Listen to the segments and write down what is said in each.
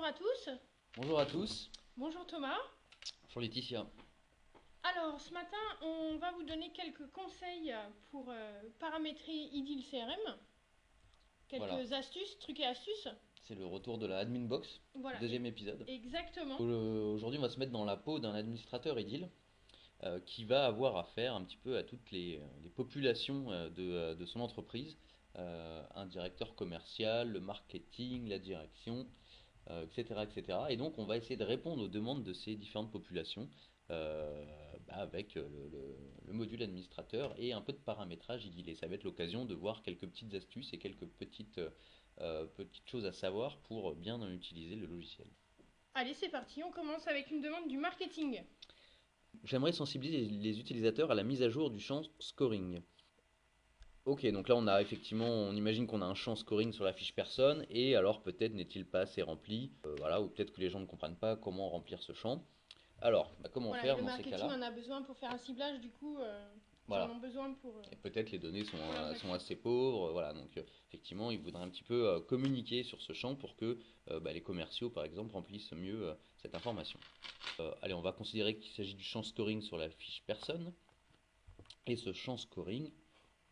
bonjour à tous. Bonjour à tous, Bonjour Thomas. bonjour Laetitia. Alors, ce matin, on va vous donner quelques conseils pour paramétrer IDIL CRM. Voilà, Quelques astuces, trucs et astuces. c'est le retour de la Admin Box, Voilà, deuxième épisode. exactement. Aujourd'hui, on va se mettre dans la peau d'un administrateur Edil qui va avoir affaire un petit peu à toutes les populations de son entreprise, un directeur commercial, le marketing, la direction, etc., etc. Et donc, on va essayer de répondre aux demandes de ces différentes populations avec le module administrateur et un peu de paramétrage Edil. Et ça va être l'occasion de voir quelques petites astuces et quelques petites choses à savoir pour bien utiliser le logiciel. Allez, c'est parti. On commence avec une demande du marketing. J'aimerais sensibiliser les utilisateurs à la mise à jour du champ scoring. Ok, donc là on imagine qu'on a un champ scoring sur la fiche personne, et alors peut-être n'est-il pas assez rempli, voilà, ou peut-être que les gens ne comprennent pas comment remplir ce champ. Alors, comment Voilà, et faire le dans ces marketing cas-là? en a besoin pour faire un ciblage, du coup, ils en Voilà, ont besoin et peut-être les données pour leurs sont actions. assez pauvres, voilà, donc effectivement il faudrait un petit peu communiquer sur ce champ pour que les commerciaux par exemple remplissent mieux cette information. Allez, on va considérer qu'il s'agit du champ scoring sur la fiche personne, et ce champ scoring,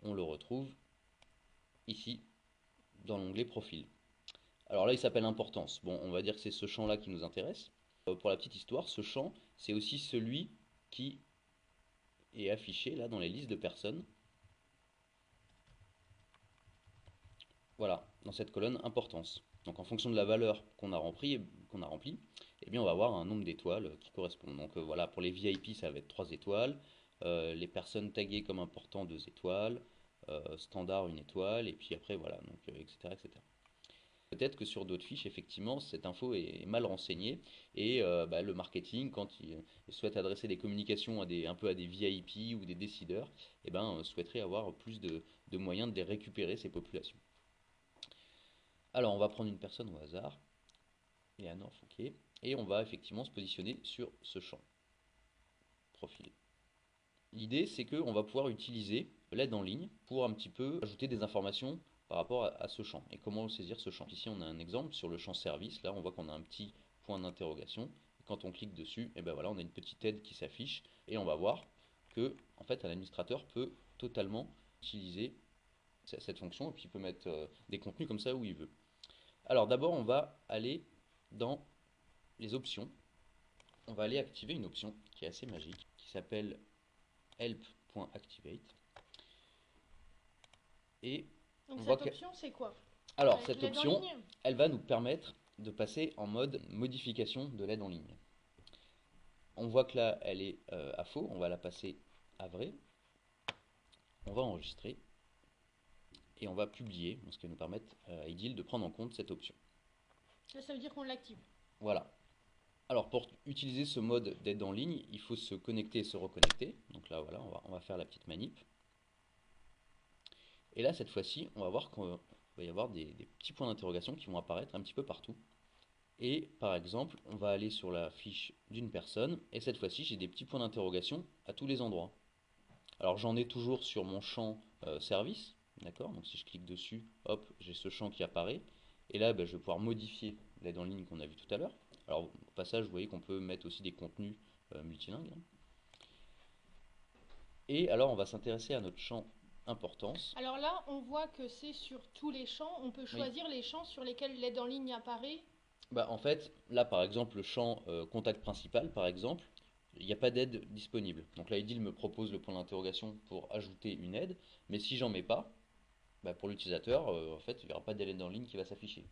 on le retrouve ici dans l'onglet profil. Alors là, il s'appelle importance. Bon, on va dire que c'est ce champ-là qui nous intéresse. Pour la petite histoire, ce champ, c'est aussi celui qui est affiché là dans les listes de personnes. Voilà, dans cette colonne importance. Donc en fonction de la valeur qu'on a remplie, eh bien on va avoir un nombre d'étoiles qui correspond. Donc voilà, pour les VIP, ça va être 3 étoiles. Les personnes taguées comme important, 2 étoiles. Standard, 1 étoile. Et puis après, voilà, donc, etc., etc. Peut-être que sur d'autres fiches, effectivement, cette info est mal renseignée, et le marketing, quand il souhaite adresser des communications un peu à des VIP ou des décideurs, souhaiterait avoir plus de moyens de les récupérer, ces populations. Alors, on va prendre une personne au hasard, Eleanor Fouquet, et on va effectivement se positionner sur ce champ profil. L'idée, c'est qu'on va pouvoir utiliser l'aide en ligne pour un petit peu ajouter des informations par rapport à ce champ. Et comment saisir ce champ? Ici, on a un exemple sur le champ service. Là, on voit qu'on a un petit point d'interrogation. Quand on clique dessus, et ben voilà, on a une petite aide qui s'affiche, et on va voir que, en fait, un administrateur peut totalement utiliser cette fonction, et puis il peut mettre des contenus comme ça où il veut. Alors d'abord, on va aller dans les options. On va aller activer une option qui est assez magique, qui s'appelle help.activate. Et Donc on voit cette que... option, c'est quoi? Alors, Avec cette l'aide en option, ligne? elle va nous permettre de passer en mode modification de l'aide en ligne. On voit que là, elle est à faux, on va la passer à vrai. On va enregistrer et on va publier, ce qui va nous permettre à Edil de prendre en compte cette option. Là, ça veut dire qu'on l'active. Voilà. Alors, pour utiliser ce mode d'aide en ligne, il faut se connecter et se reconnecter. Donc là, voilà, on va faire la petite manip. Et là, cette fois-ci, on va voir qu'il va y avoir des petits points d'interrogation qui vont apparaître un petit peu partout. Et par exemple, on va aller sur la fiche d'une personne, et cette fois-ci, j'ai des petits points d'interrogation à tous les endroits. Alors j'en ai toujours sur mon champ service, d'accord? Donc si je clique dessus, hop, j'ai ce champ qui apparaît. Et là, je vais pouvoir modifier l'aide en ligne qu'on a vu tout à l'heure. Alors au passage, vous voyez qu'on peut mettre aussi des contenus multilingues, hein. Et alors, on va s'intéresser à notre champ importance. Alors là, on voit que c'est sur tous les champs. On peut Oui. choisir les champs sur lesquels l'aide en ligne apparaît. En fait, là par exemple, le champ contact principal, par exemple, il n'y a pas d'aide disponible. Donc là, Edil me propose le point d'interrogation pour ajouter une aide, mais si j'en mets pas, pour l'utilisateur, en fait, il n'y aura pas d'aide en ligne qui va s'afficher.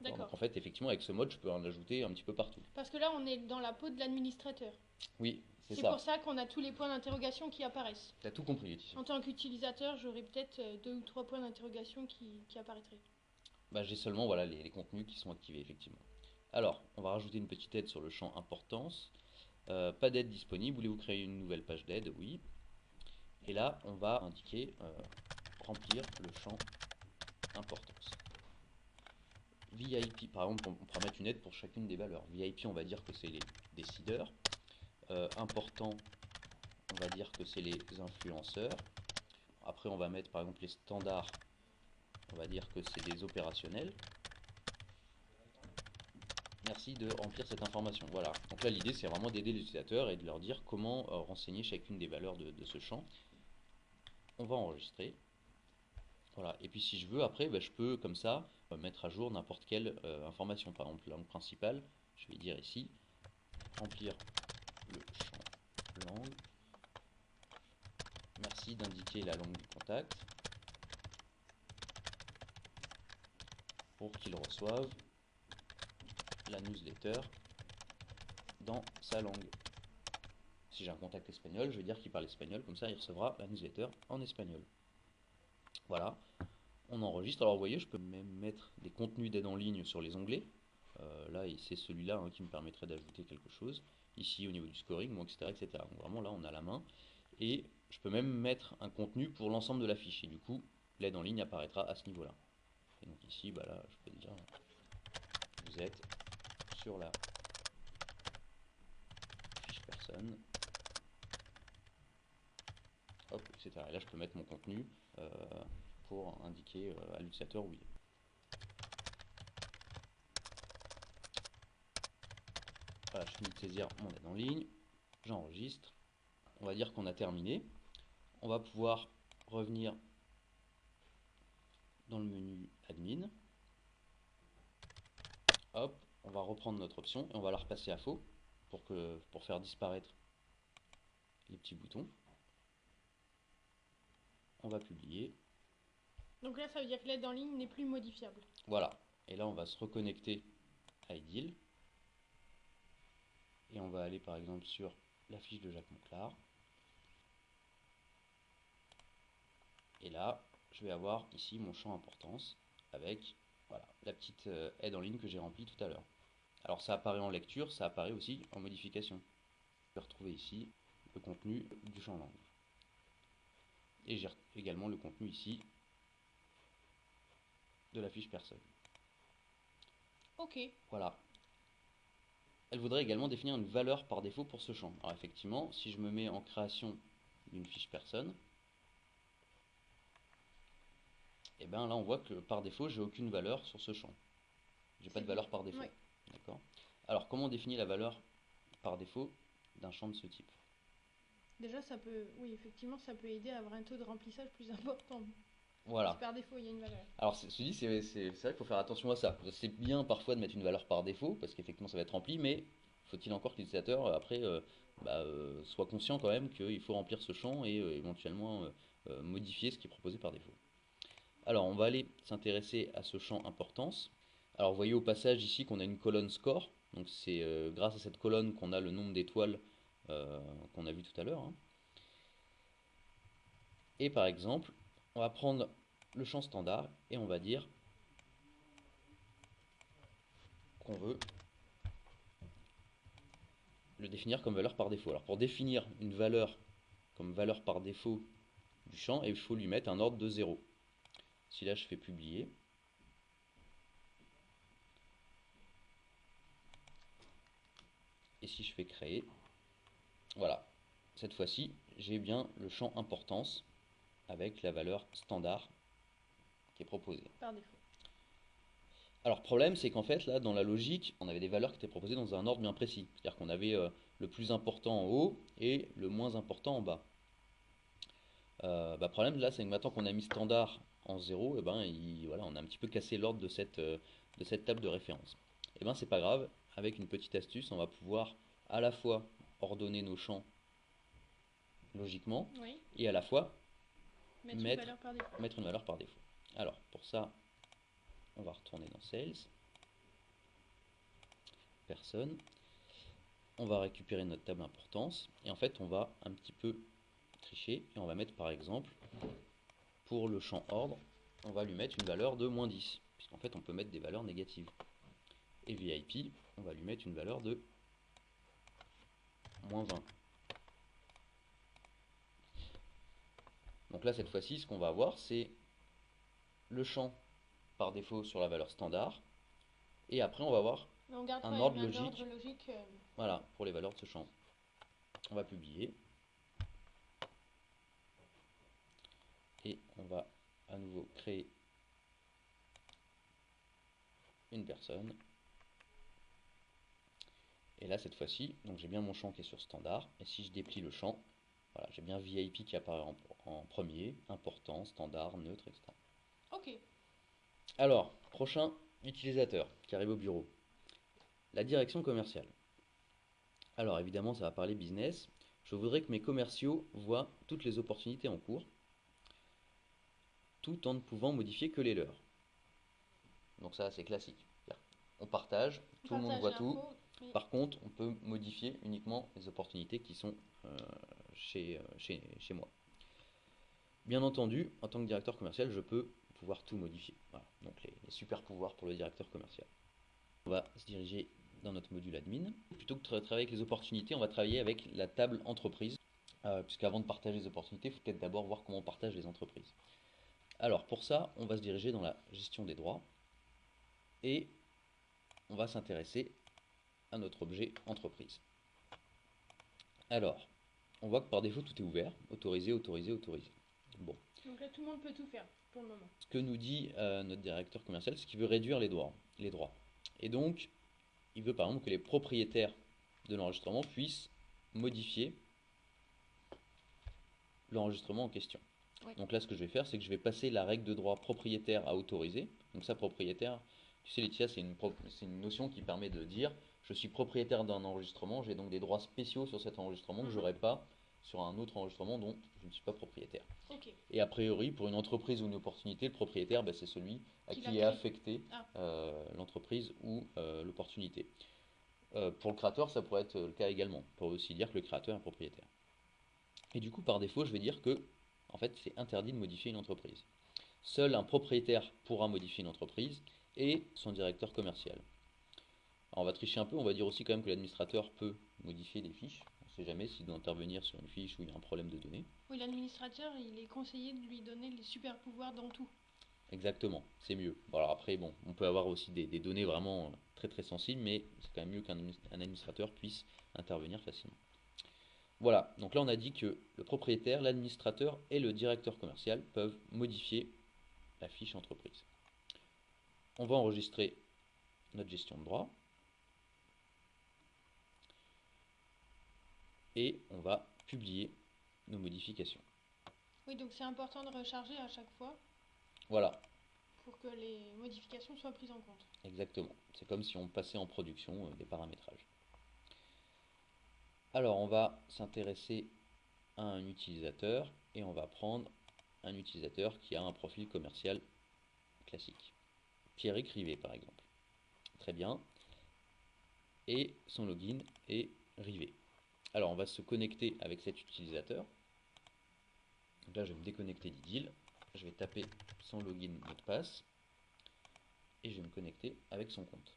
Donc D'accord. en fait, effectivement, avec ce mode, je peux en ajouter un petit peu partout. Parce que là, on est dans la peau de l'administrateur. Oui, c'est C'est pour ça. ça qu'on a tous les points d'interrogation qui apparaissent. T'as tout compris, Laetitia. En tant qu'utilisateur, j'aurais peut-être deux ou trois points d'interrogation qui apparaîtraient. J'ai seulement voilà, les contenus qui sont activés, effectivement. Alors, on va rajouter une petite aide sur le champ importance. Pas d'aide disponible, voulez-vous créer une nouvelle page d'aide? Oui. Et là, on va indiquer remplir le champ importance. VIP, par exemple, on pourra mettre une aide pour chacune des valeurs. VIP, on va dire que c'est les décideurs. Important, on va dire que c'est les influenceurs. Après, on va mettre par exemple les standards, on va dire que c'est des opérationnels. Merci de remplir cette information. Voilà. Donc là, l'idée, c'est vraiment d'aider les utilisateurs et de leur dire comment renseigner chacune des valeurs de ce champ. On va enregistrer. Voilà. Et puis si je veux, après, je peux, comme ça, mettre à jour n'importe quelle information. Par exemple, langue principale, je vais dire ici, remplir le champ langue. Merci d'indiquer la langue du contact pour qu'il reçoive la newsletter dans sa langue. Si j'ai un contact espagnol, je vais dire qu'il parle espagnol, comme ça il recevra la newsletter en espagnol. Voilà, on enregistre. Alors vous voyez, je peux même mettre des contenus d'aide en ligne sur les onglets. Là, c'est celui-là qui me permettrait d'ajouter quelque chose. Ici, au niveau du scoring, etc., etc. Donc vraiment, là, on a la main. Et je peux même mettre un contenu pour l'ensemble de la fiche. Et du coup, l'aide en ligne apparaîtra à ce niveau-là. Et donc ici, là, je peux dire, vous êtes sur la fiche personne. Hop, etc. Et là, je peux mettre mon contenu pour indiquer à l'utilisateur où il est. Voilà, je finis de saisir mon aide en ligne. J'enregistre. On va dire qu'on a terminé. On va pouvoir revenir dans le menu admin. Hop, on va reprendre notre option et on va la repasser à faux pour faire disparaître les petits boutons. On va publier. Donc là, ça veut dire que l'aide en ligne n'est plus modifiable. Voilà. Et là, on va se reconnecter à Edil. Et on va aller par exemple sur la fiche de Jacques Monclar. Et là, je vais avoir ici mon champ importance avec voilà, la petite aide en ligne que j'ai remplie tout à l'heure. Alors ça apparaît en lecture, ça apparaît aussi en modification. Je vais retrouver ici le contenu du champ langue. Et j'ai également le contenu ici de la fiche personne. Ok. Voilà. Elle voudrait également définir une valeur par défaut pour ce champ. Alors effectivement, si je me mets en création d'une fiche personne, et bien là on voit que par défaut j'ai aucune valeur sur ce champ. J'ai pas de valeur par défaut. Ouais. D'accord. Alors comment on définit la valeur par défaut d'un champ de ce type? Déjà, ça peut, oui, effectivement, ça peut aider à avoir un taux de remplissage plus important. Voilà. Si par défaut, il y a une valeur. Alors c'est vrai qu'il faut faire attention à ça. C'est bien parfois de mettre une valeur par défaut, parce qu'effectivement ça va être rempli, mais faut-il encore que l'utilisateur après soit conscient quand même qu'il faut remplir ce champ et éventuellement modifier ce qui est proposé par défaut. Alors on va aller s'intéresser à ce champ importance. Alors vous voyez au passage ici qu'on a une colonne score, donc c'est grâce à cette colonne qu'on a le nombre d'étoiles qu'on a vu tout à l'heure. Hein. Et par exemple, on va prendre le champ standard et on va dire qu'on veut le définir comme valeur par défaut. Alors pour définir une valeur comme valeur par défaut du champ, il faut lui mettre un ordre de 0. Si là je fais publier, et si je fais créer, voilà, cette fois-ci j'ai bien le champ importance avec la valeur standard qui est proposée. Par défaut. Alors problème c'est qu'en fait là dans la logique on avait des valeurs qui étaient proposées dans un ordre bien précis. C'est-à-dire qu'on avait le plus important en haut et le moins important en bas. Problème là c'est que maintenant qu'on a mis standard en 0, et voilà, on a un petit peu cassé l'ordre de cette table de référence. Et c'est pas grave, avec une petite astuce on va pouvoir à la fois ordonner nos champs logiquement Oui. et à la fois Mettre une valeur par défaut. mettre une valeur par défaut. Alors pour ça on va retourner dans Sales, Personne, on va récupérer notre table importance et en fait on va un petit peu tricher et on va mettre par exemple pour le champ ordre, on va lui mettre une valeur de moins 10 puisqu'en fait on peut mettre des valeurs négatives. Et VIP, on va lui mettre une valeur de moins 20. Donc là cette fois-ci ce qu'on va avoir c'est le champ par défaut sur la valeur standard et après on va avoir un ordre logique, voilà, pour les valeurs de ce champ. On va publier et on va à nouveau créer une personne Et là, cette fois-ci, donc j'ai bien mon champ qui est sur standard. Et si je déplie le champ, voilà, j'ai bien VIP qui apparaît en premier, important, standard, neutre, etc. Ok. Alors, prochain utilisateur qui arrive au bureau. La direction commerciale. Alors évidemment, ça va parler business. Je voudrais que mes commerciaux voient toutes les opportunités en cours, tout en ne pouvant modifier que les leurs. Donc ça, c'est classique. On partage, On tout le monde partage voit tout. l'info. Mais... Par contre, on peut modifier uniquement les opportunités qui sont chez moi. Bien entendu, en tant que directeur commercial, je peux pouvoir tout modifier. Voilà, donc les super pouvoirs pour le directeur commercial. On va se diriger dans notre module admin. Plutôt que de travailler avec les opportunités, on va travailler avec la table entreprise. Puisqu'avant de partager les opportunités, il faut peut-être d'abord voir comment on partage les entreprises. Alors pour ça, on va se diriger dans la gestion des droits et on va s'intéresser à notre objet entreprise. Alors, on voit que par défaut tout est ouvert, autorisé, autorisé, autorisé. Bon. Donc là, tout le monde peut tout faire pour le moment. Ce que nous dit notre directeur commercial, c'est qu'il veut réduire les droits. Et donc, il veut par exemple que les propriétaires de l'enregistrement puissent modifier l'enregistrement en question. Oui. Donc là, ce que je vais faire, c'est que je vais passer la règle de droit propriétaire à autorisé. Donc ça, propriétaire, tu sais, Laetitia, c'est une notion qui permet de dire je suis propriétaire d'un enregistrement, j'ai donc des droits spéciaux sur cet enregistrement que je n'aurais pas sur un autre enregistrement dont je ne suis pas propriétaire. Okay. Et a priori, pour une entreprise ou une opportunité, le propriétaire, c'est celui à qui est affecté l'entreprise ou l'opportunité. Pour le créateur, ça pourrait être le cas également. On pourrait aussi dire que le créateur est propriétaire. Et du coup, par défaut, je vais dire que en fait, c'est interdit de modifier une entreprise. Seul un propriétaire pourra modifier une entreprise et son directeur commercial. Alors on va tricher un peu, on va dire aussi quand même que l'administrateur peut modifier des fiches. On ne sait jamais s'il doit intervenir sur une fiche où il y a un problème de données. Oui, l'administrateur, il est conseillé de lui donner les super pouvoirs dans tout. Exactement, c'est mieux. Bon, alors après, bon, on peut avoir aussi des données vraiment très très sensibles, mais c'est quand même mieux qu'un administrateur puisse intervenir facilement. Voilà, donc là on a dit que le propriétaire, l'administrateur et le directeur commercial peuvent modifier la fiche entreprise. On va enregistrer notre gestion de droit et on va publier nos modifications. Oui, donc c'est important de recharger à chaque fois. Voilà. Pour que les modifications soient prises en compte. Exactement. C'est comme si on passait en production des paramétrages. Alors on va s'intéresser à un utilisateur et on va prendre un utilisateur qui a un profil commercial classique. Pierrick Rivet par exemple. Très bien. Et son login est Rivet. Alors on va se connecter avec cet utilisateur. Donc là je vais me déconnecter d'Idyll. Je vais taper son login mot de passe. Et je vais me connecter avec son compte.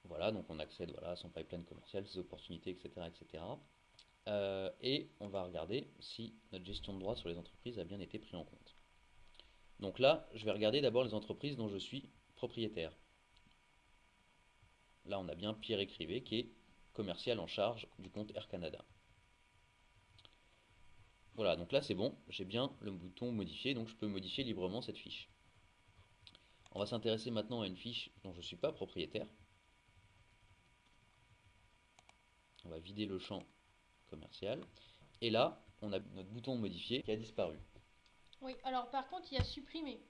Voilà, donc on accède à son pipeline commercial, ses opportunités, etc. etc. Et on va regarder si notre gestion de droit sur les entreprises a bien été prise en compte. Donc là, je vais regarder d'abord les entreprises dont je suis propriétaire. Là, on a bien Pierrick Rivet qui est commercial en charge du compte Air Canada. Voilà, donc là c'est bon, j'ai bien le bouton modifier, donc je peux modifier librement cette fiche. On va s'intéresser maintenant à une fiche dont je ne suis pas propriétaire. On va vider le champ commercial. Et là, on a notre bouton modifier qui a disparu. Oui, alors par contre, il y a supprimer.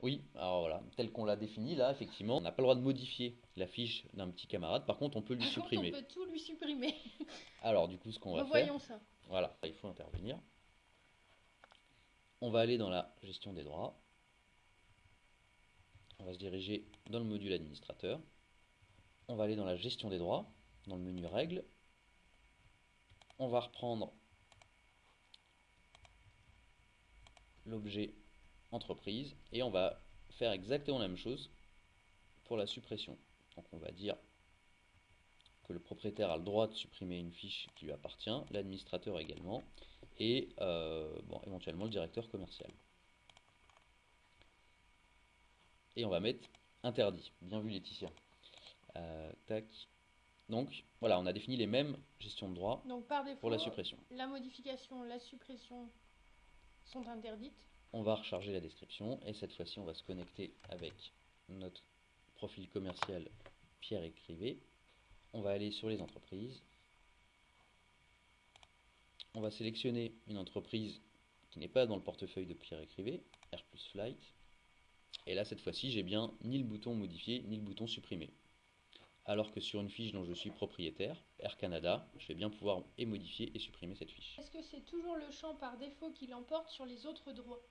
Oui, alors voilà, tel qu'on l'a défini là, effectivement, on n'a pas le droit de modifier la fiche d'un petit camarade, par contre on peut lui supprimer. Par contre, on peut tout lui supprimer. Alors du coup, ce qu'on va faire... Revoyons ça. Voilà, il faut intervenir. On va aller dans la gestion des droits. On va se diriger dans le module administrateur. On va aller dans la gestion des droits, dans le menu règles. On va reprendre l'objet entreprise et on va faire exactement la même chose pour la suppression. Donc on va dire que le propriétaire a le droit de supprimer une fiche qui lui appartient, l'administrateur également, et éventuellement le directeur commercial. Et on va mettre interdit. Bien vu Laetitia. Tac. Donc voilà, on a défini les mêmes gestions de droit donc, par défaut, pour la suppression. La modification, la suppression sont interdites. On va recharger la description et cette fois-ci on va se connecter avec notre profil commercial Pierre Crivet. On va aller sur les entreprises. On va sélectionner une entreprise qui n'est pas dans le portefeuille de Pierre Crivet, R plus Flight. Et là cette fois-ci j'ai bien ni le bouton modifier ni le bouton supprimer. Alors que sur une fiche dont je suis propriétaire, Air Canada, je vais bien pouvoir et modifier et supprimer cette fiche. Est-ce que c'est toujours le champ par défaut qui l'emporte sur les autres droits?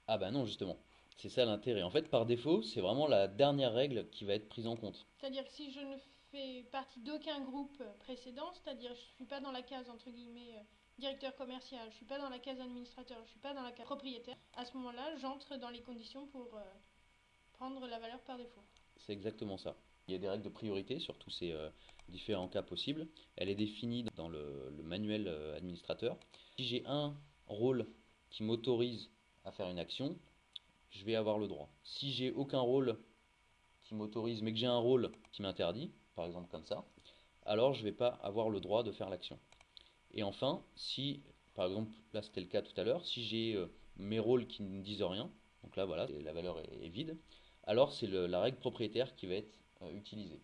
Ah bah non justement, c'est ça l'intérêt. En fait par défaut c'est vraiment la dernière règle qui va être prise en compte. C'est-à-dire que si je ne fais partie d'aucun groupe précédent, c'est-à-dire je ne suis pas dans la case entre guillemets directeur commercial, je ne suis pas dans la case administrateur, je ne suis pas dans la case propriétaire, à ce moment-là j'entre dans les conditions pour prendre la valeur par défaut. C'est exactement ça. Il y a des règles de priorité sur tous ces différents cas possibles. Elle est définie dans le manuel administrateur. Si j'ai un rôle qui m'autorise à faire une action, je vais avoir le droit. Si j'ai aucun rôle qui m'autorise, mais que j'ai un rôle qui m'interdit, par exemple comme ça, alors je ne vais pas avoir le droit de faire l'action. Et enfin, si, par exemple, là c'était le cas tout à l'heure, si j'ai mes rôles qui ne disent rien, donc là voilà, la valeur est vide, alors c'est la règle propriétaire qui va être utilisée.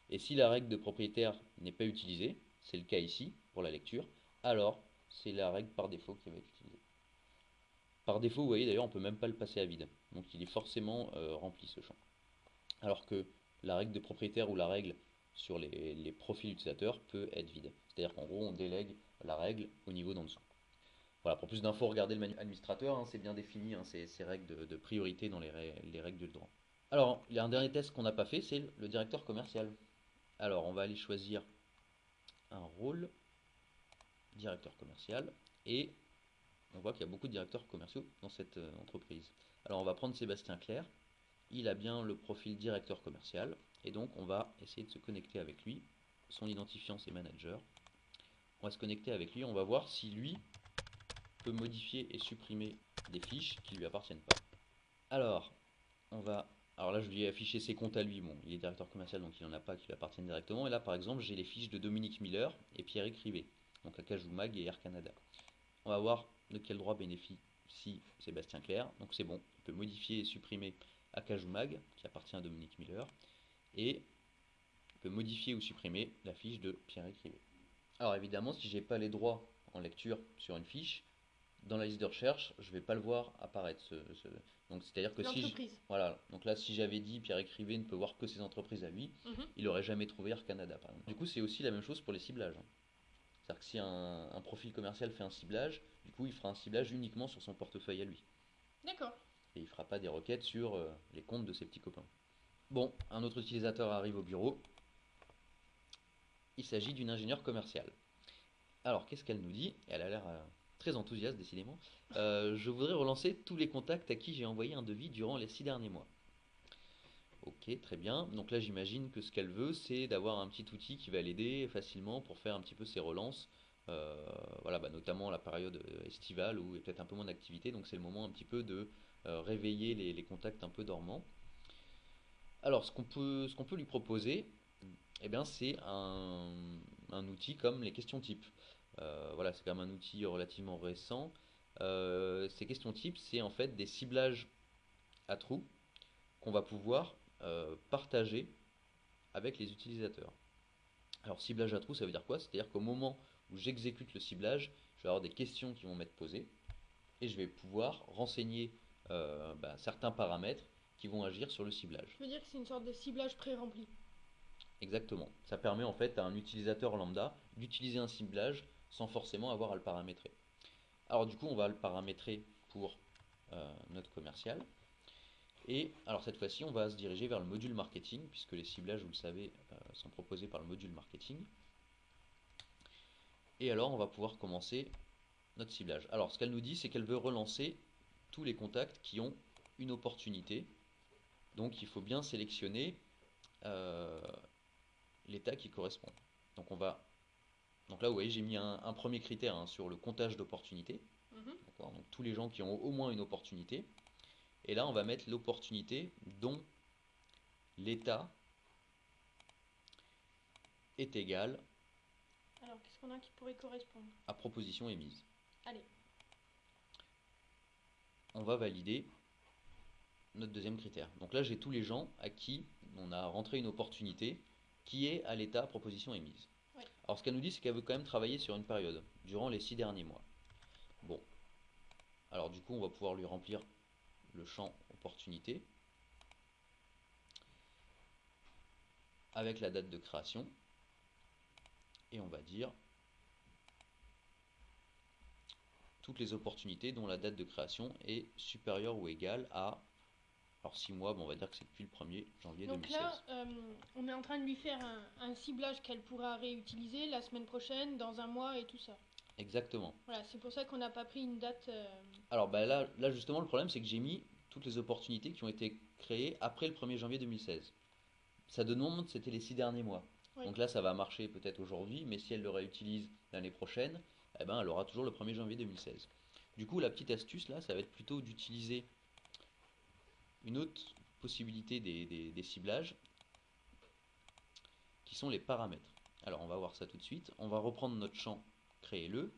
Et si la règle de propriétaire n'est pas utilisée, c'est le cas ici pour la lecture, alors c'est la règle par défaut qui va être utilisée. Par défaut, vous voyez d'ailleurs, on ne peut même pas le passer à vide, donc il est forcément rempli ce champ. Alors que la règle de propriétaire ou la règle sur les profils utilisateurs peut être vide. C'est-à-dire qu'en gros, on délègue la règle au niveau d'en dessous. Voilà, pour plus d'infos, regardez le manuel administrateur, hein, c'est bien défini, hein, ces règles de priorité dans les règles du droit. Alors, il y a un dernier test qu'on n'a pas fait, c'est le directeur commercial. Alors, on va aller choisir un rôle, directeur commercial, et on voit qu'il y a beaucoup de directeurs commerciaux dans cette entreprise. Alors, on va prendre Sébastien Clerc. Il a bien le profil directeur commercial et donc on va essayer de se connecter avec lui. Son identifiant c'est manager. On va se connecter avec lui, on va voir si lui peut modifier et supprimer des fiches qui ne lui appartiennent pas. Alors là je lui ai affiché ses comptes à lui, bon il est directeur commercial donc il n'en a pas qui lui appartiennent directement. Et là par exemple j'ai les fiches de Dominique Miller et Pierre Crivet, donc Acajou Mag et Air Canada. On va voir de quel droit bénéficie Sébastien Clerc, donc c'est bon, il peut modifier et supprimer Acajou Mag, qui appartient à Dominique Miller, et il peut modifier ou supprimer la fiche de Pierre Crivet. Alors évidemment, si je n'ai pas les droits en lecture sur une fiche, dans la liste de recherche, je ne vais pas le voir apparaître. Donc c'est-à-dire que voilà, donc là si j'avais dit Pierre Crivet ne peut voir que ses entreprises à lui, il n'aurait jamais trouvé Air Canada par exemple. Du coup c'est aussi la même chose pour les ciblages. C'est-à-dire que si un profil commercial fait un ciblage, du coup il fera un ciblage uniquement sur son portefeuille à lui. D'accord. Et il ne fera pas des requêtes sur les comptes de ses petits copains. Bon, un autre utilisateur arrive au bureau. Il s'agit d'une ingénieure commerciale. Alors, qu'est-ce qu'elle nous dit? Elle a l'air très enthousiaste, décidément. Je voudrais relancer tous les contacts à qui j'ai envoyé un devis durant les 6 derniers mois. Ok, très bien. Donc là, j'imagine que ce qu'elle veut, c'est d'avoir un petit outil qui va l'aider facilement pour faire un petit peu ses relances. Voilà, notamment la période estivale où il y a peut-être un peu moins d'activité. Donc c'est le moment un petit peu de réveiller les contacts un peu dormants. Alors, ce qu'on peut lui proposer, eh bien, c'est un outil comme les questions types. Voilà, c'est quand même un outil relativement récent. Ces questions types, c'est en fait des ciblages à trous qu'on va pouvoir partager avec les utilisateurs. Alors, ciblage à trous, ça veut dire quoi? C'est-à-dire qu'au moment où j'exécute le ciblage, je vais avoir des questions qui vont m'être posées et je vais pouvoir renseigner certains paramètres qui vont agir sur le ciblage. Je veux dire que c'est une sorte de ciblage pré-rempli. Exactement. Ça permet en fait à un utilisateur lambda d'utiliser un ciblage sans forcément avoir à le paramétrer. Alors du coup, on va le paramétrer pour notre commercial. Et alors cette fois-ci, on va se diriger vers le module marketing, puisque les ciblages, vous le savez, sont proposés par le module marketing. Et alors, on va pouvoir commencer notre ciblage. Alors, ce qu'elle nous dit, c'est qu'elle veut relancer tous les contacts qui ont une opportunité. Donc, il faut bien sélectionner l'état qui correspond. Donc là, vous voyez, j'ai mis un premier critère sur le comptage d'opportunités. Donc tous les gens qui ont au moins une opportunité. Et là, on va mettre l'opportunité dont l'état est égal Alors, qu'est-ce qu'on a qui pourrait correspondre à proposition émise. Allez. on va valider notre deuxième critère. Donc là, j'ai tous les gens à qui on a rentré une opportunité qui est à l'état proposition émise. Oui. Alors ce qu'elle nous dit, c'est qu'elle veut quand même travailler sur une période, durant les 6 derniers mois. Bon, alors du coup, on va pouvoir lui remplir le champ opportunité avec la date de création. Et on va dire toutes les opportunités dont la date de création est supérieure ou égale à... Alors 6 mois, bon, on va dire que c'est depuis le 1er janvier Donc 2016. là, on est en train de lui faire un ciblage qu'elle pourra réutiliser la semaine prochaine, dans un mois et tout ça. Exactement. Voilà, c'est pour ça qu'on n'a pas pris une date. Alors bah là justement, le problème c'est que j'ai mis toutes les opportunités qui ont été créées après le 1er janvier 2016. Ça demande, c'était les 6 derniers mois. Oui. Donc là, ça va marcher peut-être aujourd'hui, mais si elle le réutilise l'année prochaine, eh ben, elle aura toujours le 1er janvier 2016. Du coup, la petite astuce là, ça va être plutôt d'utiliser une autre possibilité des ciblages, qui sont les paramètres. Alors, on va voir ça tout de suite. On va reprendre notre champ, créez-le.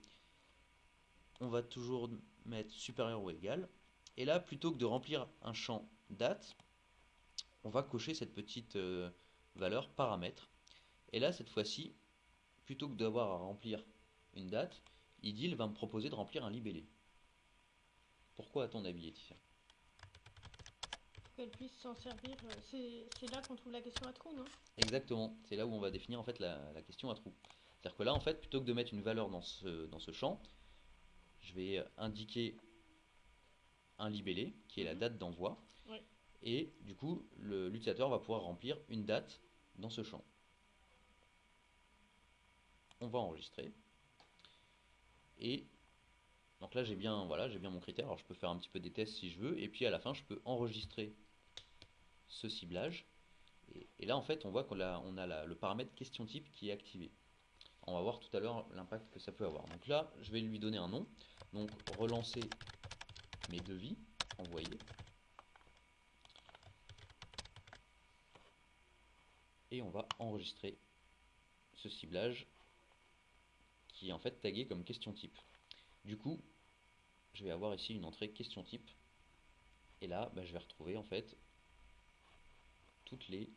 On va toujours mettre supérieur ou égal. Et là, plutôt que de remplir un champ date, on va cocher cette petite valeur paramètre. Et là, cette fois-ci, plutôt que d'avoir à remplir une date, IDIL va me proposer de remplir un libellé. Pourquoi à ton avis, Laetitia? Pour qu'elle puisse s'en servir. C'est là qu'on trouve la question à trous, non? Exactement, c'est là où on va définir en fait la question à trous. C'est-à-dire que là, en fait, plutôt que de mettre une valeur dans ce champ, je vais indiquer un libellé, qui est la date d'envoi, Oui. et du coup, l'utilisateur va pouvoir remplir une date dans ce champ. On va enregistrer, et donc là j'ai bien, voilà, j'ai bien mon critère. Alors je peux faire un petit peu des tests si je veux, et puis à la fin je peux enregistrer ce ciblage. Et là en fait on voit qu'on a le paramètre question type qui est activé. On va voir tout à l'heure l'impact que ça peut avoir. Donc là je vais lui donner un nom, donc relancer mes devis, envoyer. Et on va enregistrer ce ciblage qui est en fait tagué comme question type. Du coup, je vais avoir ici une entrée question type. Et là, je vais retrouver en fait toutes les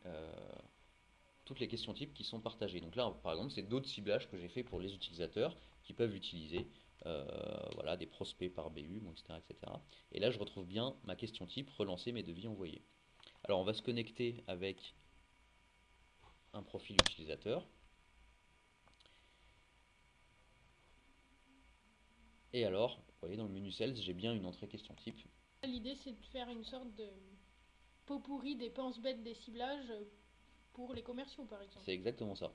questions types qui sont partagées. Donc là, par exemple, c'est d'autres ciblages que j'ai fait pour les utilisateurs qui peuvent utiliser voilà, des prospects par BU, bon, etc., etc. Et là, je retrouve bien ma question type, relancer mes devis envoyés. Alors, on va se connecter avec un profil utilisateur. Et alors, vous voyez, dans le menu Sales, j'ai bien une entrée question type. L'idée, c'est de faire une sorte de pot pourri des pense-bêtes des ciblages pour les commerciaux, par exemple. C'est exactement ça.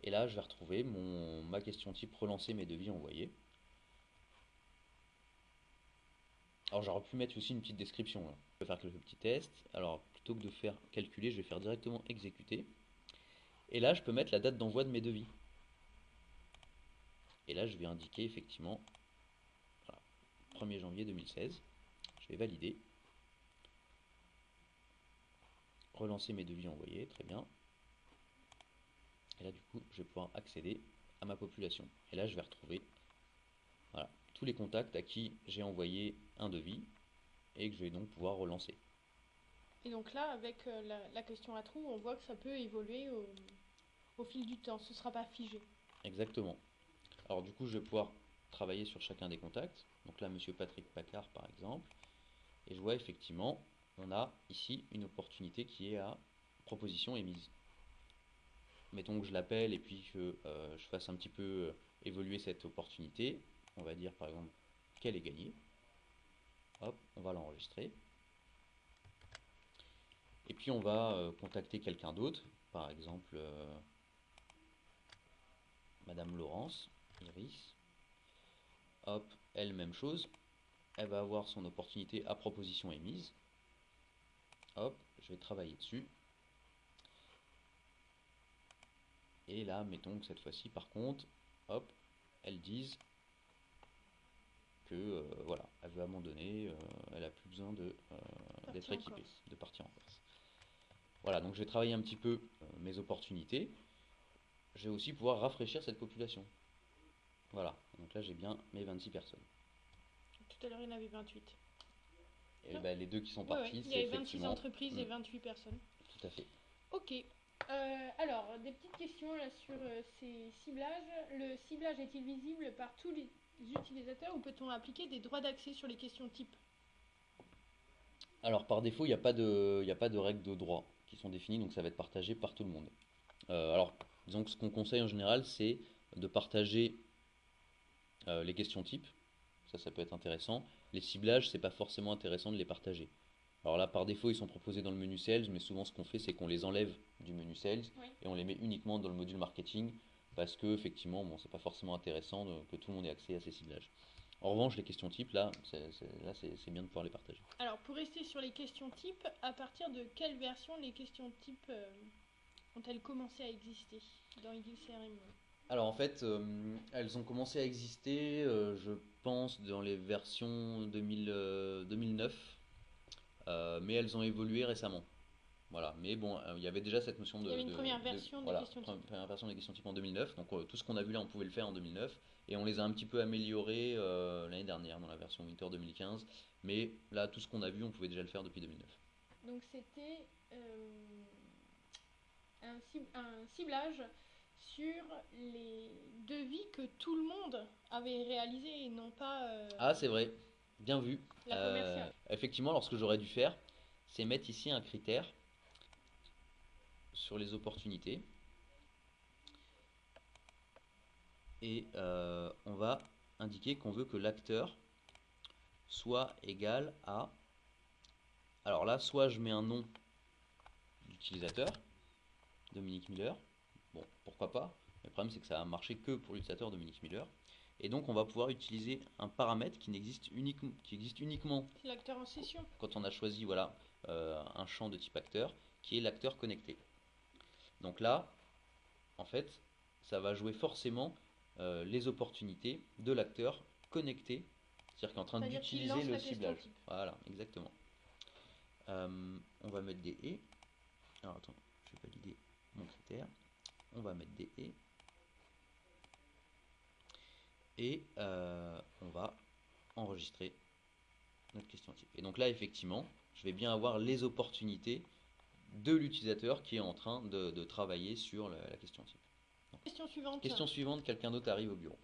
Et là, je vais retrouver ma question type relancer mes devis envoyés. Alors j'aurais pu mettre aussi une petite description là. Je vais faire quelques petits tests. Alors plutôt que de faire calculer, je vais faire directement exécuter. Et là, je peux mettre la date d'envoi de mes devis. Et là, je vais indiquer effectivement voilà, 1er janvier 2016. Je vais valider. Relancer mes devis envoyés, très bien. Et là, du coup, je vais pouvoir accéder à ma population. Et là, je vais retrouver voilà, tous les contacts à qui j'ai envoyé un devis et que je vais donc pouvoir relancer. Et donc là, avec la question à trous, on voit que ça peut évoluer au fil du temps. Ce ne sera pas figé. Exactement. Alors du coup, je vais pouvoir travailler sur chacun des contacts. Donc là, monsieur Patrick Paccard, par exemple. Et je vois effectivement, on a ici une opportunité qui est à proposition émise. Mettons que je l'appelle et puis que je fasse un petit peu évoluer cette opportunité. On va dire par exemple qu'elle est gagnée. Hop, on va l'enregistrer. Et puis on va contacter quelqu'un d'autre, par exemple Madame Laurence, Iris. Hop, elle, même chose. Elle va avoir son opportunité à proposition émise. Hop, je vais travailler dessus. Et là, mettons que cette fois-ci, par contre, hop, elles disent que voilà, elle veut abandonner, elle a plus besoin d'être équipée, de partir en Corse. Voilà, donc je vais travailler un petit peu mes opportunités. Je vais aussi pouvoir rafraîchir cette population. Voilà, donc là j'ai bien mes 26 personnes. Tout tout à l'heure, il y en avait 28. Et ben, les deux qui sont Ouais, partis, il y c'est avait 26 effectivement... entreprises et 28 personnes. Tout à fait. Ok. Alors, des petites questions là sur ces ciblages. Le ciblage est-il visible par tous les utilisateurs ou peut-on appliquer des droits d'accès sur les questions types? Alors par défaut, il y a pas de règles de droit qui sont définies, donc ça va être partagé par tout le monde. Alors, disons que ce qu'on conseille en général, c'est de partager les questions types. Ça peut être intéressant. Les ciblages, c'est pas forcément intéressant de les partager. Alors là, par défaut, ils sont proposés dans le menu Sales, mais souvent ce qu'on fait, c'est qu'on les enlève du menu Sales Oui. et on les met uniquement dans le module Marketing parce que effectivement, bon, c'est pas forcément intéressant que tout le monde ait accès à ces ciblages. En revanche, les questions types, là, c'est bien de pouvoir les partager. Alors, pour rester sur les questions types, à partir de quelle version les questions types ont-elles commencé à exister dans Eagle CRM? Alors en fait, elles ont commencé à exister, je pense, dans les versions 2009, mais elles ont évolué récemment. Voilà, mais bon, il y avait déjà cette notion Il y avait une première version des voilà, questions types. première version des questions types en 2009. Donc tout ce qu'on a vu là, on pouvait le faire en 2009, et on les a un petit peu améliorés l'année dernière dans la version Winter 2015. Mais là, tout ce qu'on a vu, on pouvait déjà le faire depuis 2009. Donc, c'était un ciblage sur les devis que tout le monde avait réalisés et non pas Ah, c'est vrai, bien vu. la commerciale. Effectivement, alors ce que j'aurais dû faire, c'est mettre ici un critère sur les opportunités. Et on va indiquer qu'on veut que l'acteur soit égal à... Alors là, soit je mets un nom d'utilisateur, Dominique Miller. Bon, pourquoi pas. Mais le problème, c'est que ça va marcher que pour l'utilisateur Dominique Miller. Et donc, on va pouvoir utiliser un paramètre qui existe uniquement C'est l'acteur en session. quand on a choisi voilà, un champ de type acteur, qui est l'acteur connecté. Donc là, en fait, ça va jouer forcément les opportunités de l'acteur connecté, c'est-à-dire qu'il est en train d'utiliser le ciblage. Voilà, exactement. On va mettre des et. Alors attends, je vais valider mon critère. On va mettre des et on va enregistrer notre question type. Et donc là, effectivement, je vais bien avoir les opportunités de l'utilisateur qui est en train de travailler sur la question type. Donc, question suivante. Question suivante, quelqu'un d'autre arrive au bureau.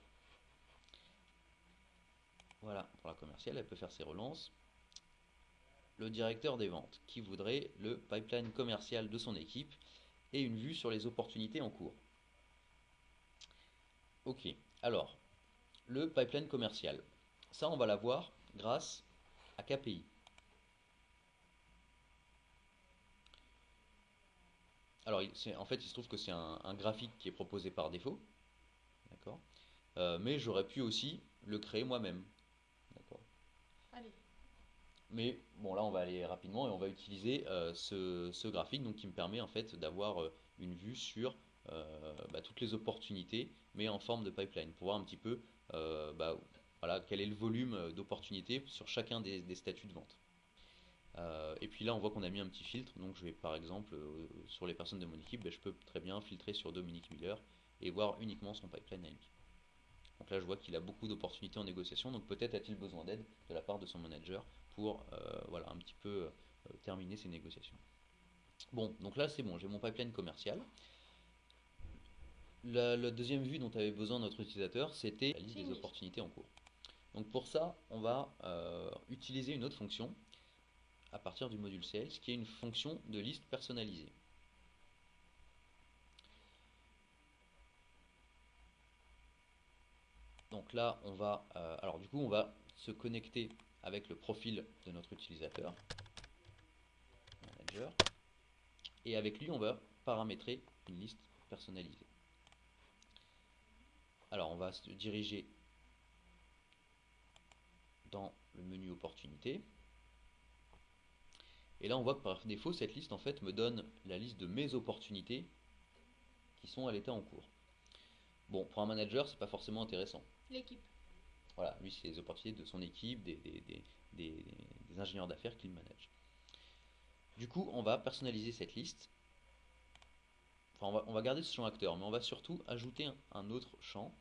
Voilà, pour la commerciale, elle peut faire ses relances. Le directeur des ventes qui voudrait le pipeline commercial de son équipe et une vue sur les opportunités en cours. Ok, alors, le pipeline commercial, ça on va l'avoir grâce à KPI. Alors, en fait, il se trouve que c'est un graphique qui est proposé par défaut, d'accord, mais j'aurais pu aussi le créer moi-même, d'accord. Allez. Mais bon, là, on va aller rapidement et on va utiliser ce graphique donc, qui me permet en fait d'avoir une vue sur toutes les opportunités, mais en forme de pipeline, pour voir un petit peu voilà, quel est le volume d'opportunités sur chacun des statuts de vente. Et puis là, on voit qu'on a mis un petit filtre. Donc, je vais par exemple, sur les personnes de mon équipe, je peux très bien filtrer sur Dominique Miller et voir uniquement son pipeline à lui. Donc là, je vois qu'il a beaucoup d'opportunités en négociation. Donc, peut-être a-t-il besoin d'aide de la part de son manager pour voilà, un petit peu terminer ses négociations. Bon, donc là, c'est bon. J'ai mon pipeline commercial. La deuxième vue dont avait besoin notre utilisateur, c'était la liste des opportunités en cours. Donc, pour ça, on va utiliser une autre fonction à partir du module Sales, qui est une fonction de liste personnalisée. Donc là, on va, alors du coup, on va se connecter avec le profil de notre utilisateur, manager, et avec lui, on va paramétrer une liste personnalisée. Alors, on va se diriger dans le menu opportunités. Et là, on voit que par défaut, cette liste en fait me donne la liste de mes opportunités qui sont à l'état en cours. Bon, pour un manager, c'est pas forcément intéressant. L'équipe. Voilà, lui, c'est les opportunités de son équipe, des ingénieurs d'affaires qu'il manage. Du coup, on va personnaliser cette liste. Enfin, on va garder ce champ acteur, mais on va surtout ajouter un autre champ,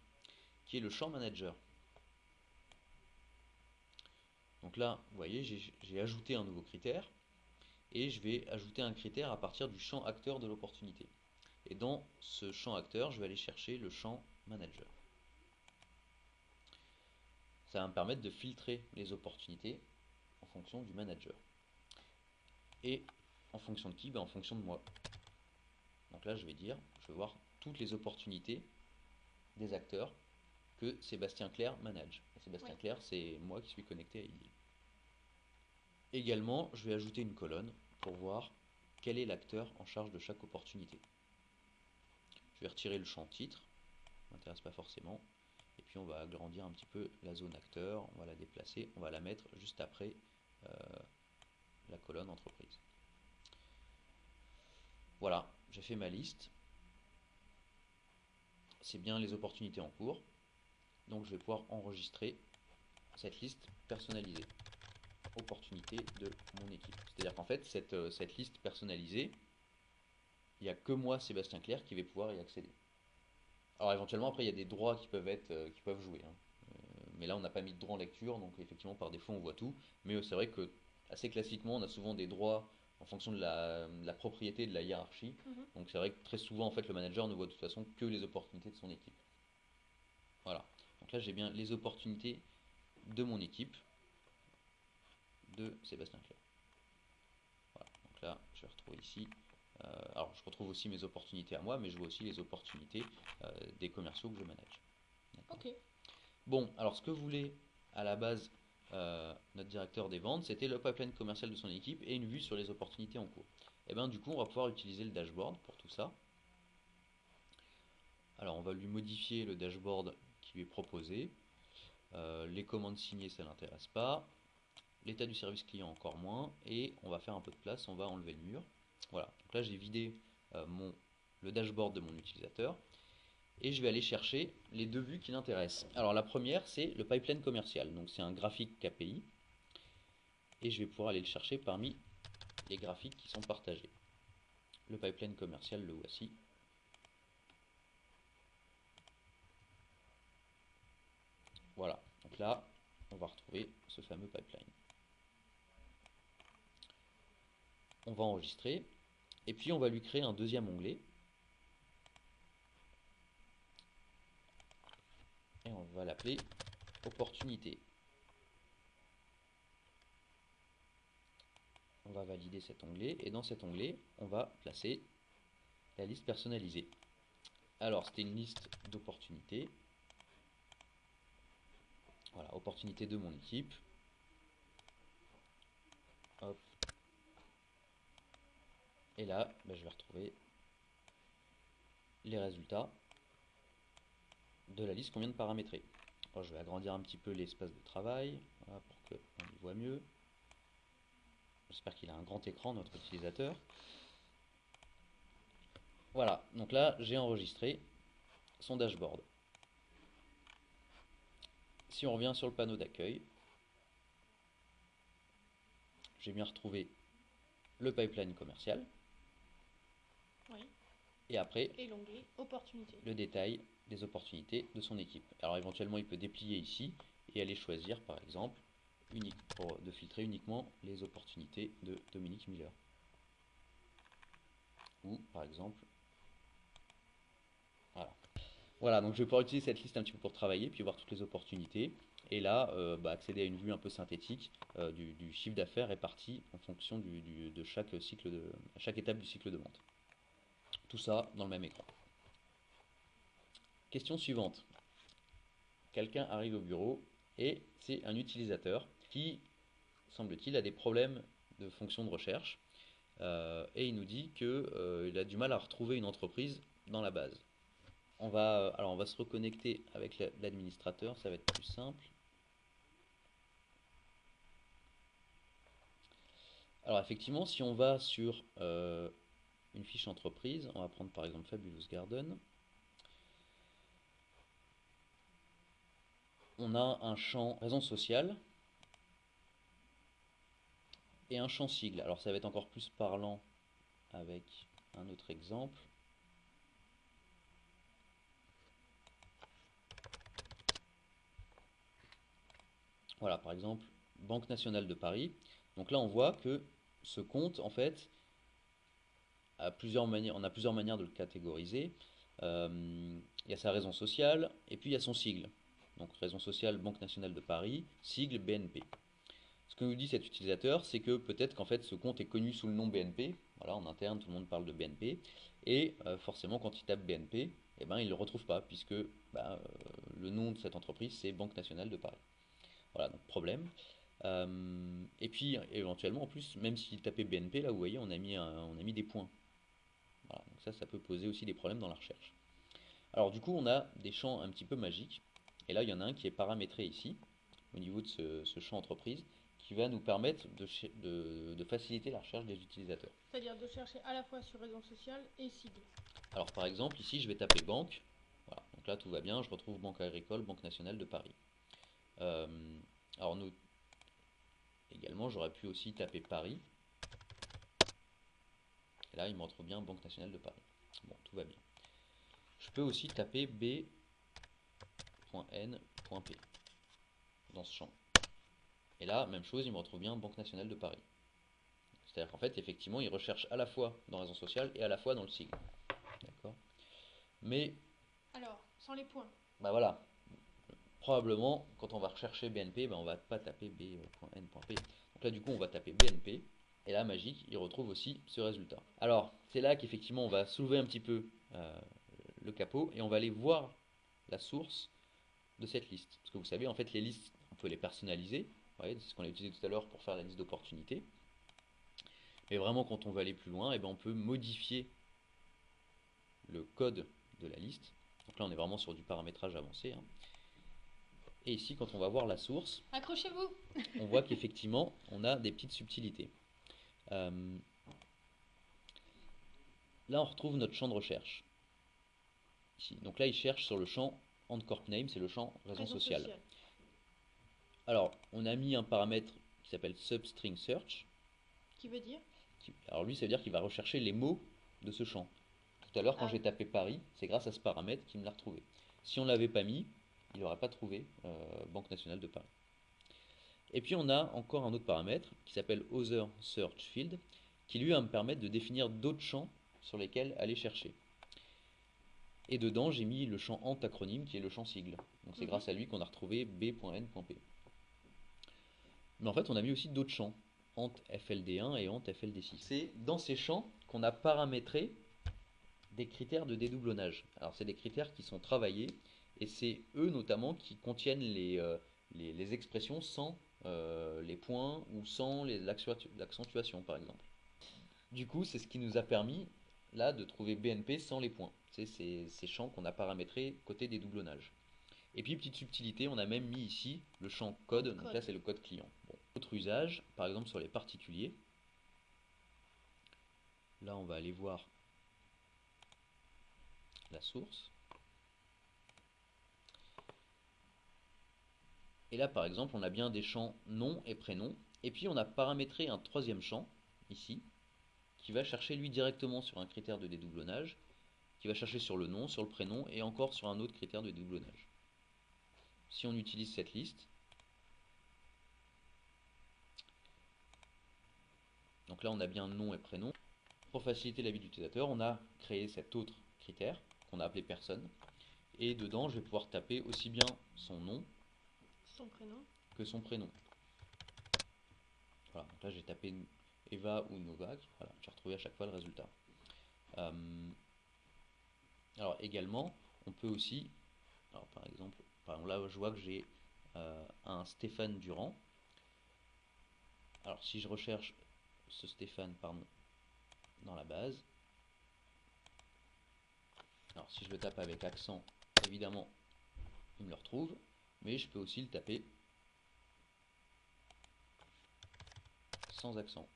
qui est le champ manager. Donc là, vous voyez, j'ai ajouté un nouveau critère et je vais ajouter un critère à partir du champ acteur de l'opportunité. Et dans ce champ acteur, je vais aller chercher le champ manager. Ça va me permettre de filtrer les opportunités en fonction du manager. Et en fonction de qui? En fonction de moi. Donc là, je vais voir toutes les opportunités des acteurs que Sébastien Clerc manage. Et Sébastien Clerc, c'est moi qui suis connecté à IDIL. Également, je vais ajouter une colonne pour voir quel est l'acteur en charge de chaque opportunité. Je vais retirer le champ titre, ça ne m'intéresse pas forcément. Et puis on va agrandir un petit peu la zone acteur, on va la déplacer, on va la mettre juste après la colonne entreprise. Voilà, j'ai fait ma liste. C'est bien les opportunités en cours. Donc je vais pouvoir enregistrer cette liste personnalisée. Opportunité de mon équipe. C'est-à-dire qu'en fait, cette liste personnalisée, il n'y a que moi, Sébastien Clerc, qui vais pouvoir y accéder. Alors éventuellement, après, il y a des droits qui peuvent jouer. Hein. Mais là, on n'a pas mis de droit en lecture, donc effectivement, par défaut, on voit tout. Mais c'est vrai que, assez classiquement, on a souvent des droits en fonction de la propriété, de la hiérarchie. Donc c'est vrai que très souvent, en fait, le manager ne voit de toute façon que les opportunités de son équipe. Voilà. Donc là, j'ai bien les opportunités de mon équipe, de Sébastien Clerc. Voilà. Donc là, je vais retrouver ici. Alors, je retrouve aussi mes opportunités à moi, mais je vois aussi les opportunités des commerciaux que je manage. Ok. Bon, alors ce que voulait à la base notre directeur des ventes, c'était le pipeline commercial de son équipe et une vue sur les opportunités en cours. Et bien du coup, on va pouvoir utiliser le dashboard pour tout ça. Alors, on va lui modifier le dashboard qui lui est proposé. Les commandes signées, ça ne l'intéresse pas. L'état du service client, encore moins. Et on va faire un peu de place, on va enlever le mur. Voilà, donc là j'ai vidé le dashboard de mon utilisateur. Et je vais aller chercher les deux vues qui l'intéressent. Alors la première, c'est le pipeline commercial. Donc c'est un graphique KPI. Et je vais pouvoir aller le chercher parmi les graphiques qui sont partagés. Le pipeline commercial, le voici. Voilà, donc là, on va retrouver ce fameux pipeline. On va enregistrer. Et puis on va lui créer un deuxième onglet. Et on va l'appeler opportunité. On va valider cet onglet et dans cet onglet, on va placer la liste personnalisée. Alors, c'était une liste d'opportunités. Voilà, opportunités de mon équipe. Hop. Et là, je vais retrouver les résultats de la liste qu'on vient de paramétrer. Alors, je vais agrandir un petit peu l'espace de travail voilà, pour qu'on y voit mieux. J'espère qu'il a un grand écran, notre utilisateur. Voilà, donc là, j'ai enregistré son dashboard. Si on revient sur le panneau d'accueil, j'ai bien retrouvé le pipeline commercial. Oui. Et après, et l'onglet opportunités. Le détail des opportunités de son équipe. Alors éventuellement, il peut déplier ici et aller choisir, par exemple, de filtrer uniquement les opportunités de Dominique Miller. Ou, par exemple, voilà. Voilà, donc je vais pouvoir utiliser cette liste un petit peu pour travailler, puis voir toutes les opportunités. Et là, accéder à une vue un peu synthétique du chiffre d'affaires réparti en fonction de chaque étape du cycle de vente. Tout ça dans le même écran. Question suivante. Quelqu'un arrive au bureau et c'est un utilisateur qui, semble-t-il, a des problèmes de fonction de recherche et il nous dit qu'il a du mal à retrouver une entreprise dans la base. Alors on va se reconnecter avec l'administrateur, ça va être plus simple. Alors effectivement, si on va sur une fiche entreprise, on va prendre par exemple Fabulous Garden. On a un champ raison sociale et un champ sigle. Alors ça va être encore plus parlant avec un autre exemple. Voilà, par exemple, Banque nationale de Paris. Donc là, on voit que ce compte, en fait, a plusieurs manières, on a plusieurs manières de le catégoriser. Il y a sa raison sociale et puis il y a son sigle. Donc raison sociale, Banque nationale de Paris, sigle BNP. Ce que nous dit cet utilisateur, c'est que peut-être qu'en fait ce compte est connu sous le nom BNP. Voilà, en interne, tout le monde parle de BNP. Et forcément, quand il tape BNP, eh ben, il ne le retrouve pas, puisque le nom de cette entreprise, c'est Banque nationale de Paris. Voilà, donc problème. Et puis éventuellement, en plus, même s'il tapait BNP, là vous voyez, on a mis des points. Voilà, donc ça peut poser aussi des problèmes dans la recherche. Alors du coup, on a des champs un petit peu magiques. Et là, il y en a un qui est paramétré ici, au niveau de ce champ entreprise, qui va nous permettre de faciliter la recherche des utilisateurs. C'est-à-dire de chercher à la fois sur raison sociale et sigle. Alors par exemple, ici, je vais taper banque. Voilà, donc là, tout va bien. Je retrouve Banque Agricole, Banque nationale de Paris. Euh, alors nous, également, j'aurais pu aussi taper Paris. Et là, il me retrouve bien Banque nationale de Paris. Bon, tout va bien. Je peux aussi taper b.n.p dans ce champ. Et là, même chose, il me retrouve bien Banque nationale de Paris. C'est-à-dire qu'en fait, effectivement, il recherche à la fois dans raison sociale et à la fois dans le sigle. D'accord. Mais, Alors, sans les points. bah voilà, probablement, quand on va rechercher BNP, bah on va pas taper b.n.p. Donc là, du coup, on va taper BNP. Et là, magique, il retrouve aussi ce résultat. Alors, c'est là qu'effectivement, on va soulever un petit peu le capot et on va aller voir la source de cette liste. Parce que vous savez, en fait, les listes, on peut les personnaliser. Vous voyez, c'est ce qu'on a utilisé tout à l'heure pour faire la liste d'opportunités. Mais vraiment, quand on veut aller plus loin, eh ben, on peut modifier le code de la liste. Donc là, on est vraiment sur du paramétrage avancé. Hein. Et ici, quand on va voir la source, accrochez-vous, on voit qu'effectivement, on a des petites subtilités. Là, on retrouve notre champ de recherche. Ici. Donc là, il cherche sur le champ AntCorp Name, c'est le champ raison sociale. Alors, on a mis un paramètre qui s'appelle substring search. Qui veut dire alors lui, ça veut dire qu'il va rechercher les mots de ce champ. Tout à l'heure, quand j'ai tapé Paris, c'est grâce à ce paramètre qu'il me l'a retrouvé. Si on ne l'avait pas mis, il n'aurait pas trouvé Banque nationale de Paris. Et puis on a encore un autre paramètre qui s'appelle Other Search Field, qui lui va me permettre de définir d'autres champs sur lesquels aller chercher. Et dedans, j'ai mis le champ ant acronyme qui est le champ sigle. Donc c'est grâce à lui qu'on a retrouvé b.n.p. Mais en fait, on a mis aussi d'autres champs, ant FLD1 et ant FLD6. C'est dans ces champs qu'on a paramétré des critères de dédoublonnage. Alors c'est des critères qui sont travaillés et c'est eux notamment qui contiennent les expressions sans les points ou sans l'accentuation par exemple. Du coup, c'est ce qui nous a permis là de trouver BNP sans les points. C'est ces champs qu'on a paramétrés côté dédoublonnage. Et puis petite subtilité, on a même mis ici le champ code, donc là c'est le code client. Bon. Autre usage, par exemple sur les particuliers. Là on va aller voir la source. Et là par exemple on a bien des champs nom et prénom. Et puis on a paramétré un troisième champ, ici, qui va chercher lui directement sur un critère de dédoublonnage, qui va chercher sur le nom, sur le prénom et encore sur un autre critère de dédoublonnage. Si on utilise cette liste, donc là on a bien nom et prénom. Pour faciliter la vie de l'utilisateur, on a créé cet autre critère qu'on a appelé personne. Et dedans, je vais pouvoir taper aussi bien son nom que son prénom. Voilà, donc là j'ai tapé Eva ou Novak. Voilà, j'ai retrouvé à chaque fois le résultat. Alors également, on peut aussi, alors par exemple là je vois que j'ai un Stéphane Durand. Alors si je recherche ce Stéphane, dans la base, alors si je le tape avec accent, évidemment, il me le retrouve, mais je peux aussi le taper sans accent.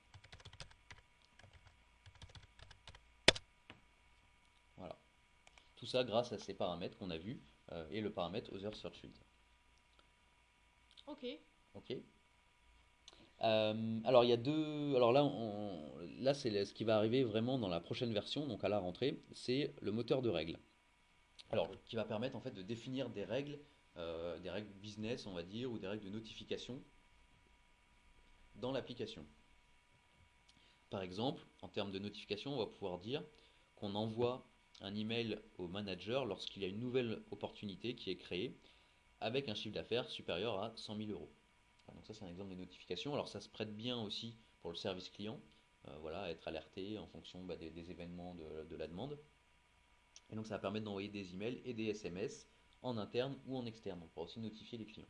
Voilà. Tout ça grâce à ces paramètres qu'on a vus et le paramètre Other Search Field. Ok. Ok. Alors il y a deux. Alors là c'est ce qui va arriver vraiment dans la prochaine version, donc à la rentrée, c'est le moteur de règles. Alors qui va permettre en fait de définir des règles business on va dire, ou des règles de notification dans l'application. Par exemple, en termes de notification, on va pouvoir dire qu'on envoie un email au manager lorsqu'il y a une nouvelle opportunité qui est créée avec un chiffre d'affaires supérieur à 100 000 euros. Donc ça, c'est un exemple de notification. Alors ça se prête bien aussi pour le service client, voilà, être alerté en fonction des événements de la demande. Et donc ça va permettre d'envoyer des emails et des SMS en interne ou en externe. On pourra aussi notifier les clients.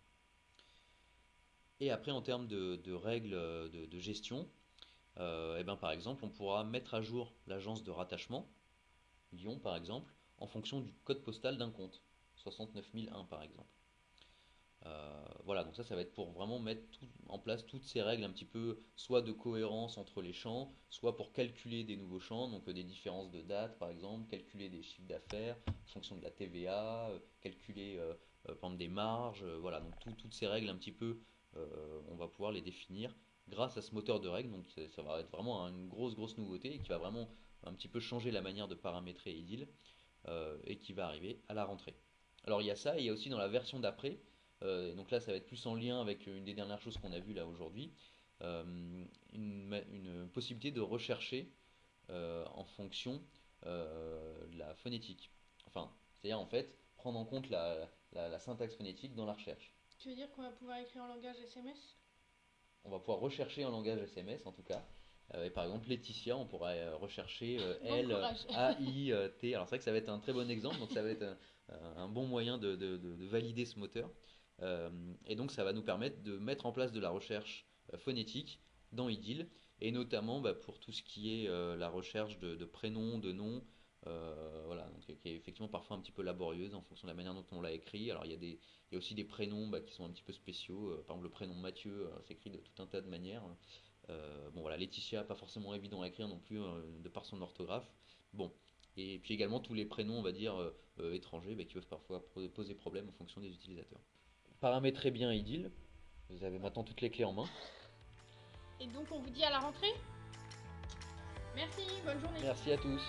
Et après, en termes de règles de gestion, et ben, par exemple, on pourra mettre à jour l'agence de rattachement, Lyon par exemple, en fonction du code postal d'un compte, 69 001 par exemple. Voilà, donc ça va être pour vraiment mettre en place toutes ces règles un petit peu, soit de cohérence entre les champs, soit pour calculer des nouveaux champs, donc des différences de date par exemple, calculer des chiffres d'affaires en fonction de la TVA, calculer par exemple des marges, voilà, donc toutes ces règles un petit peu, on va pouvoir les définir grâce à ce moteur de règles, donc ça va être vraiment une grosse nouveauté et qui va vraiment un petit peu changer la manière de paramétrer IDIL et qui va arriver à la rentrée. Alors il y a ça, et il y a aussi dans la version d'après, donc là ça va être plus en lien avec une des dernières choses qu'on a vues là aujourd'hui, euh, une possibilité de rechercher en fonction de la phonétique. Enfin, c'est-à-dire en fait prendre en compte la syntaxe phonétique dans la recherche. Tu veux dire qu'on va pouvoir écrire en langage SMS? On va pouvoir rechercher en langage SMS en tout cas. Et par exemple, Laetitia, on pourrait rechercher Bon L, courage. A, I, T. Alors c'est vrai que ça va être un très bon exemple, donc ça va être un bon moyen de valider ce moteur. Et donc ça va nous permettre de mettre en place de la recherche phonétique dans IDIL, et notamment pour tout ce qui est la recherche de prénoms, de noms, voilà, donc, qui est effectivement parfois un petit peu laborieuse en fonction de la manière dont on l'a écrit. Alors il y a aussi des prénoms qui sont un petit peu spéciaux. Par exemple, le prénom Mathieu s'écrit de tout un tas de manières. Bon voilà, Laetitia, pas forcément évident à écrire non plus de par son orthographe. Bon, et puis également tous les prénoms, on va dire, étrangers qui peuvent parfois poser problème en fonction des utilisateurs. Paramétrez bien IDIL, vous avez maintenant toutes les clés en main. Et donc on vous dit à la rentrée. Merci, bonne journée. Merci à tous.